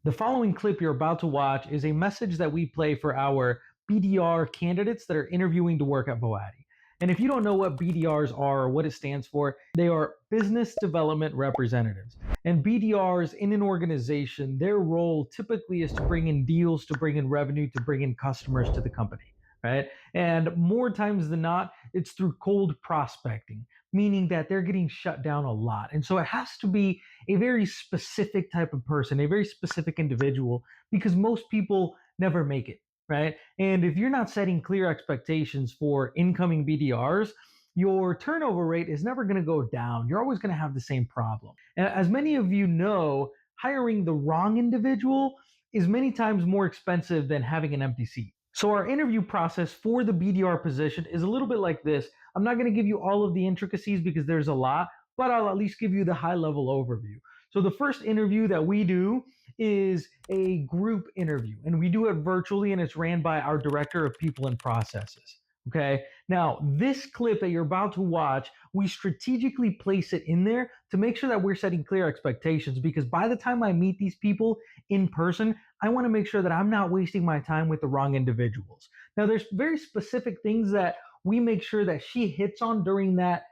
The following clip you're about to watch is a message that we play for our BDR candidates that are interviewing to work at Voati. And if you don't know what BDRs are or what it stands for, they are Business Development Representatives. And BDRs in an organization, their role typically is to bring in deals, to bring in revenue, to bring in customers to the company, right? And more times than not, it's through cold prospecting, meaning that they're getting shut down a lot. And so it has to be a very specific type of person, a very specific individual, because most people never make it, right? And if you're not setting clear expectations for incoming BDRs, your turnover rate is never going to go down. You're always going to have the same problem. And as many of you know, hiring the wrong individual is many times more expensive than having an empty seat. So our interview process for the BDR position is a little bit like this. I'm not going to give you all of the intricacies because there's a lot, but I'll at least give you the high level overview. So the first interview that we do is a group interview, and we do it virtually, and it's ran by our director of people and processes. Okay. Now, this clip that you're about to watch, we strategically place it in there to make sure that we're setting clear expectations, because by the time I meet these people in person, I want to make sure that I'm not wasting my time with the wrong individuals. Now, there's very specific things that we make sure that she hits on during that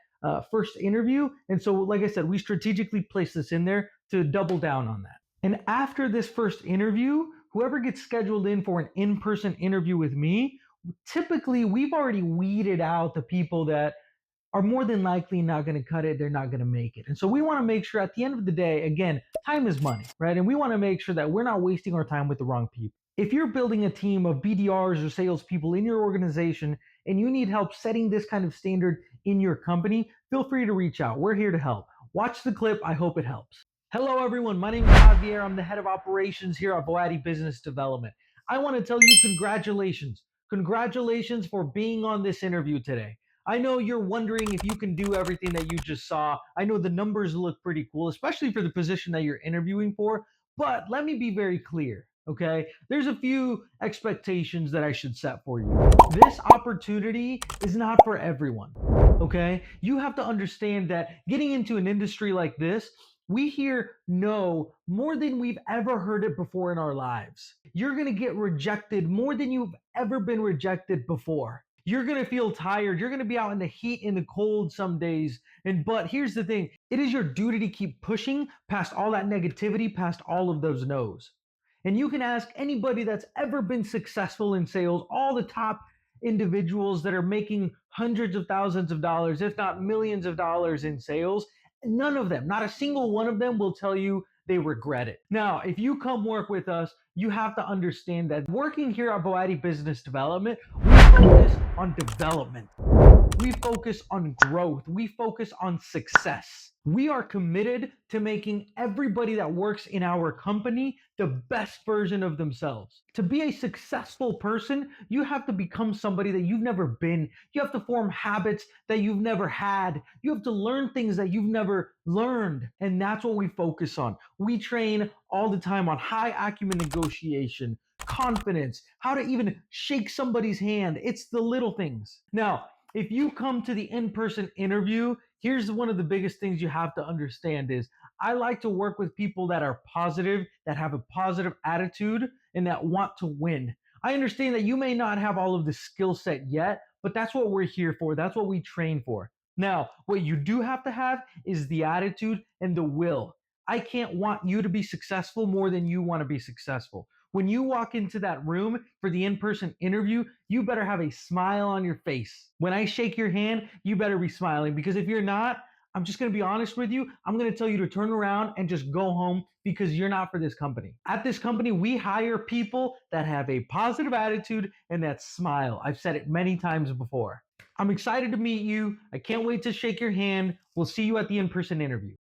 first interview. And so, like I said, we strategically place this in there to double down on that. And after this first interview, whoever gets scheduled in for an in-person interview with me, typically we've already weeded out the people that are more than likely not going to cut it. They're not going to make it. And so we want to make sure at the end of the day, again, time is money, right? And we want to make sure that we're not wasting our time with the wrong people. If you're building a team of BDRs or salespeople in your organization and you need help setting this kind of standard in your company, feel free to reach out. We're here to help. Watch the clip. I hope it helps. Hello, everyone. My name is Javier. I'm the head of operations here at Voati Business Development. I want to tell you congratulations. Congratulations for being on this interview today. I know you're wondering if you can do everything that you just saw. I know the numbers look pretty cool, especially for the position that you're interviewing for. But let me be very clear, okay? There's a few expectations that I should set for you. This opportunity is not for everyone, okay? You have to understand that getting into an industry like this, we hear no more than we've ever heard it before in our lives. You're going to get rejected more than you've ever been rejected before. You're going to feel tired. You're going to be out in the heat, in the cold some days. But here's the thing. It is your duty to keep pushing past all that negativity, past all of those no's. And you can ask anybody that's ever been successful in sales, all the top individuals that are making hundreds of thousands of dollars, if not millions of dollars in sales, none of them, not a single one of them will tell you they regret it. Now, if you come work with us, you have to understand that working here at Voati Business Development, we focus on development. We focus on growth. We focus on success. We are committed to making everybody that works in our company the best version of themselves. To be a successful person, you have to become somebody that you've never been. You have to form habits that you've never had. You have to learn things that you've never learned. And that's what we focus on. We train all the time on high acumen negotiation, confidence, how to even shake somebody's hand. It's the little things. Now, if you come to the in-person interview, here's one of the biggest things you have to understand is I like to work with people that are positive, that have a positive attitude, and that want to win. I understand that you may not have all of the skill set yet, but that's what we're here for. That's what we train for. Now, what you do have to have is the attitude and the will. I can't want you to be successful more than you want to be successful. When you walk into that room for the in-person interview, you better have a smile on your face. When I shake your hand, you better be smiling, because if you're not, I'm just going to be honest with you. I'm going to tell you to turn around and just go home, because you're not for this company. At this company, we hire people that have a positive attitude and that smile. I've said it many times before. I'm excited to meet you. I can't wait to shake your hand. We'll see you at the in-person interview.